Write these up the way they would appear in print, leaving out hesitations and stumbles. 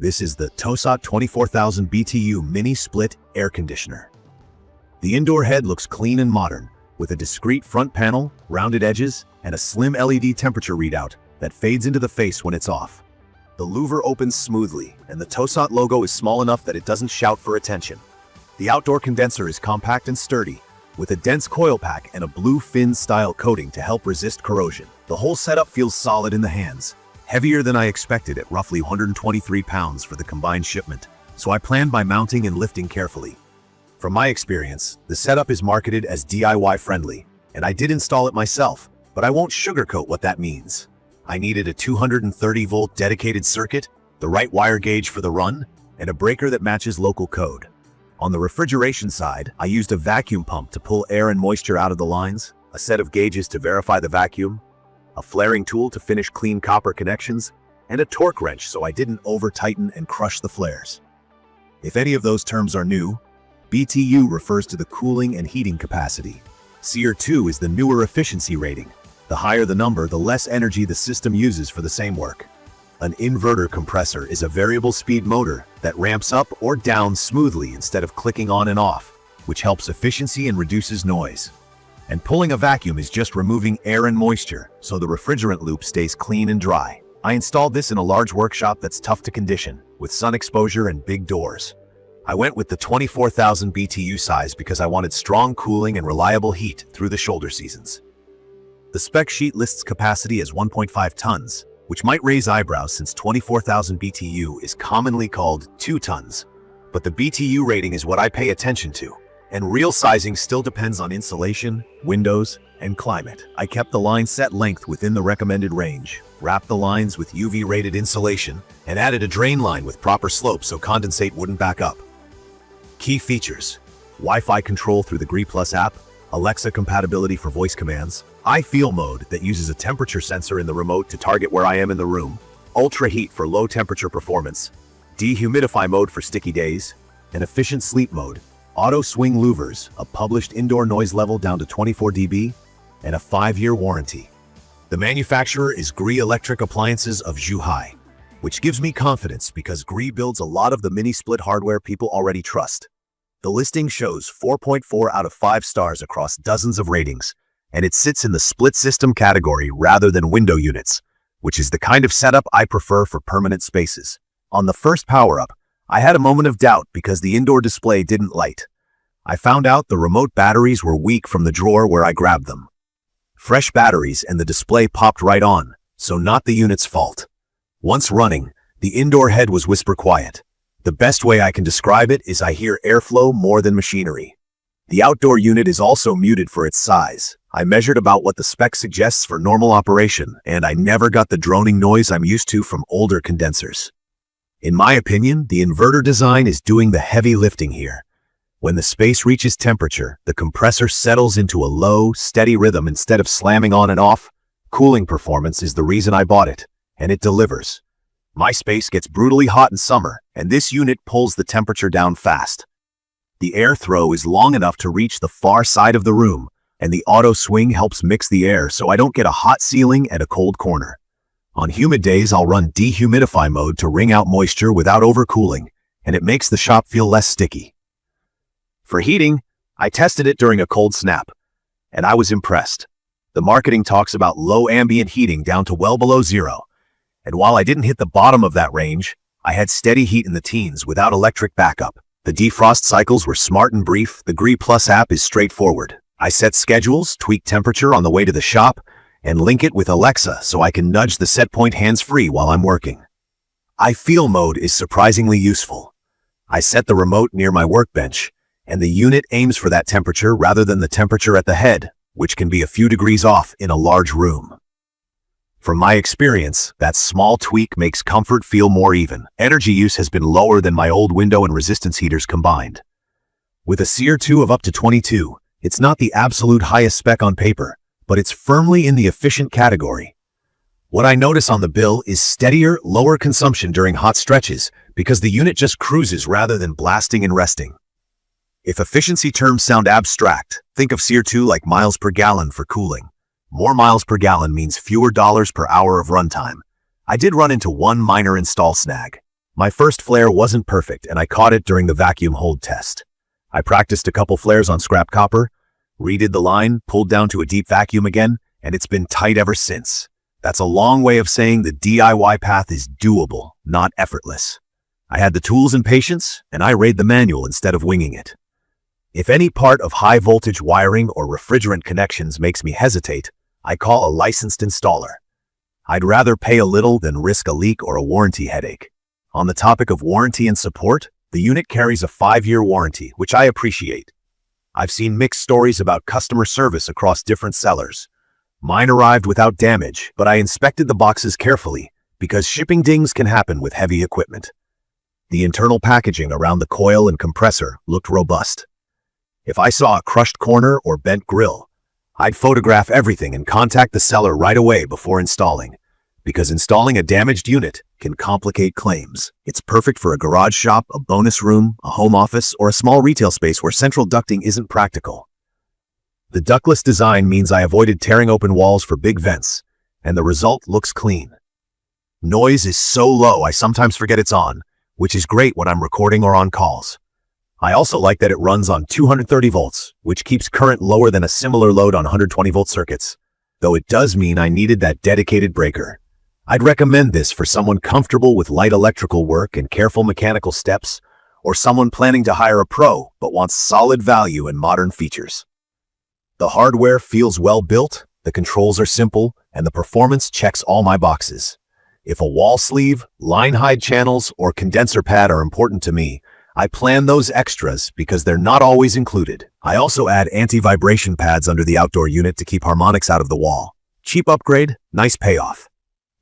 This is the TOSOT 24,000 BTU mini split air conditioner. The indoor head looks clean and modern, with a discreet front panel, rounded edges, and a slim LED temperature readout that fades into the face when it's off. The louver opens smoothly, and the TOSOT logo is small enough that it doesn't shout for attention. The outdoor condenser is compact and sturdy, with a dense coil pack and a blue fin-style coating to help resist corrosion. The whole setup feels solid in the hands, heavier than I expected at roughly 123 pounds for the combined shipment, so I planned my mounting and lifting carefully. From my experience, the setup is marketed as DIY friendly, and I did install it myself, but I won't sugarcoat what that means. I needed a 230-volt dedicated circuit, the right wire gauge for the run, and a breaker that matches local code. On the refrigeration side, I used a vacuum pump to pull air and moisture out of the lines, a set of gauges to verify the vacuum, a flaring tool to finish clean copper connections, and a torque wrench so I didn't over-tighten and crush the flares. If any of those terms are new, BTU refers to the cooling and heating capacity. SEER2 is the newer efficiency rating. The higher the number, the less energy the system uses for the same work. An inverter compressor is a variable speed motor that ramps up or down smoothly instead of clicking on and off, which helps efficiency and reduces noise. And pulling a vacuum is just removing air and moisture, so the refrigerant loop stays clean and dry. I installed this in a large workshop that's tough to condition, with sun exposure and big doors. I went with the 24,000 BTU size because I wanted strong cooling and reliable heat through the shoulder seasons. The spec sheet lists capacity as 1.5 tons, which might raise eyebrows since 24,000 BTU is commonly called 2 tons. But the BTU rating is what I pay attention to, and real sizing still depends on insulation, windows, and climate. I kept the line set length within the recommended range, wrapped the lines with UV-rated insulation, and added a drain line with proper slope so condensate wouldn't back up. Key features: Wi-Fi control through the Gree Plus app, Alexa compatibility for voice commands, I-Feel mode that uses a temperature sensor in the remote to target where I am in the room, ultra heat for low temperature performance, dehumidify mode for sticky days, and efficient sleep mode, auto swing louvers, a published indoor noise level down to 24 dB, and a 5-year warranty. The manufacturer is Gree Electric Appliances of Zhuhai, which gives me confidence because Gree builds a lot of the mini-split hardware people already trust. The listing shows 4.4 out of 5 stars across dozens of ratings, and it sits in the split system category rather than window units, which is the kind of setup I prefer for permanent spaces. On the first power-up, I had a moment of doubt because the indoor display didn't light. I found out the remote batteries were weak from the drawer where I grabbed them. Fresh batteries and the display popped right on, so not the unit's fault. Once running, the indoor head was whisper quiet. The best way I can describe it is I hear airflow more than machinery. The outdoor unit is also muted for its size. I measured about what the spec suggests for normal operation, and I never got the droning noise I'm used to from older condensers. In my opinion, the inverter design is doing the heavy lifting here. When the space reaches temperature, the compressor settles into a low, steady rhythm instead of slamming on and off. Cooling performance is the reason I bought it, and it delivers. My space gets brutally hot in summer, and this unit pulls the temperature down fast. The air throw is long enough to reach the far side of the room, and the auto swing helps mix the air so I don't get a hot ceiling and a cold corner. On humid days, I'll run dehumidify mode to wring out moisture without overcooling, and it makes the shop feel less sticky. For heating, I tested it during a cold snap, and I was impressed. The marketing talks about low ambient heating down to well below 0, and while I didn't hit the bottom of that range, I had steady heat in the teens without electric backup. The defrost cycles were smart and brief. The Gree Plus app is straightforward. I set schedules, tweak temperature on the way to the shop, and link it with Alexa so I can nudge the set point hands-free while I'm working. I-Feel mode is surprisingly useful. I set the remote near my workbench, and the unit aims for that temperature rather than the temperature at the head, which can be a few degrees off in a large room. From my experience, that small tweak makes comfort feel more even. Energy use has been lower than my old window and resistance heaters combined. With a SEER2 of up to 22, it's not the absolute highest spec on paper, but it's firmly in the efficient category. What I notice on the bill is steadier, lower consumption during hot stretches because the unit just cruises rather than blasting and resting. If efficiency terms sound abstract, think of SEER2 like miles per gallon for cooling. More miles per gallon means fewer dollars per hour of runtime. I did run into one minor install snag. My first flare wasn't perfect, and I caught it during the vacuum hold test. I practiced a couple flares on scrap copper, redid the line, pulled down to a deep vacuum again, and it's been tight ever since. That's a long way of saying the DIY path is doable, not effortless. I had the tools and patience, and I read the manual instead of winging it. If any part of high voltage wiring or refrigerant connections makes me hesitate, I call a licensed installer. I'd rather pay a little than risk a leak or a warranty headache. On the topic of warranty and support, the unit carries a 5-year warranty, which I appreciate. I've seen mixed stories about customer service across different sellers. Mine arrived without damage, but I inspected the boxes carefully because shipping dings can happen with heavy equipment. The internal packaging around the coil and compressor looked robust. If I saw a crushed corner or bent grill, I'd photograph everything and contact the seller right away before installing, because installing a damaged unit can complicate claims. It's perfect for a garage shop, a bonus room, a home office, or a small retail space where central ducting isn't practical. The ductless design means I avoided tearing open walls for big vents, and the result looks clean. Noise is so low I sometimes forget it's on, which is great when I'm recording or on calls. I also like that it runs on 230 volts, which keeps current lower than a similar load on 120 volt circuits, though it does mean I needed that dedicated breaker. I'd recommend this for someone comfortable with light electrical work and careful mechanical steps, or someone planning to hire a pro but wants solid value and modern features. The hardware feels well built, the controls are simple, and the performance checks all my boxes. If a wall sleeve, line hide channels, or condenser pad are important to me, I plan those extras because they're not always included. I also add anti-vibration pads under the outdoor unit to keep harmonics out of the wall. Cheap upgrade, nice payoff.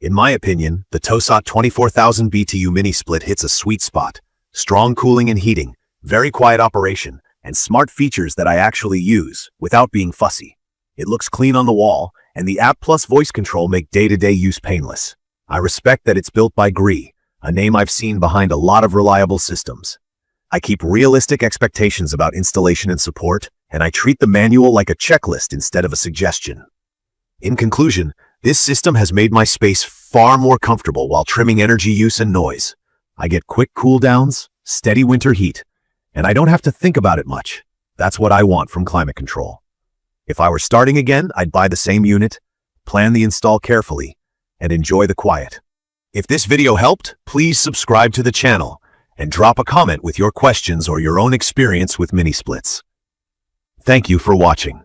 In my opinion, the TOSOT 24,000 BTU mini split hits a sweet spot. Strong cooling and heating, very quiet operation, and smart features that I actually use without being fussy. It looks clean on the wall, and the app plus voice control make day-to-day use painless. I respect that it's built by Gree, a name I've seen behind a lot of reliable systems. I keep realistic expectations about installation and support, and I treat the manual like a checklist instead of a suggestion. In conclusion, this system has made my space far more comfortable while trimming energy use and noise. I get quick cool downs, steady winter heat, and I don't have to think about it much. That's what I want from climate control. If I were starting again, I'd buy the same unit, plan the install carefully, and enjoy the quiet. If this video helped, please subscribe to the channel and drop a comment with your questions or your own experience with mini splits. Thank you for watching.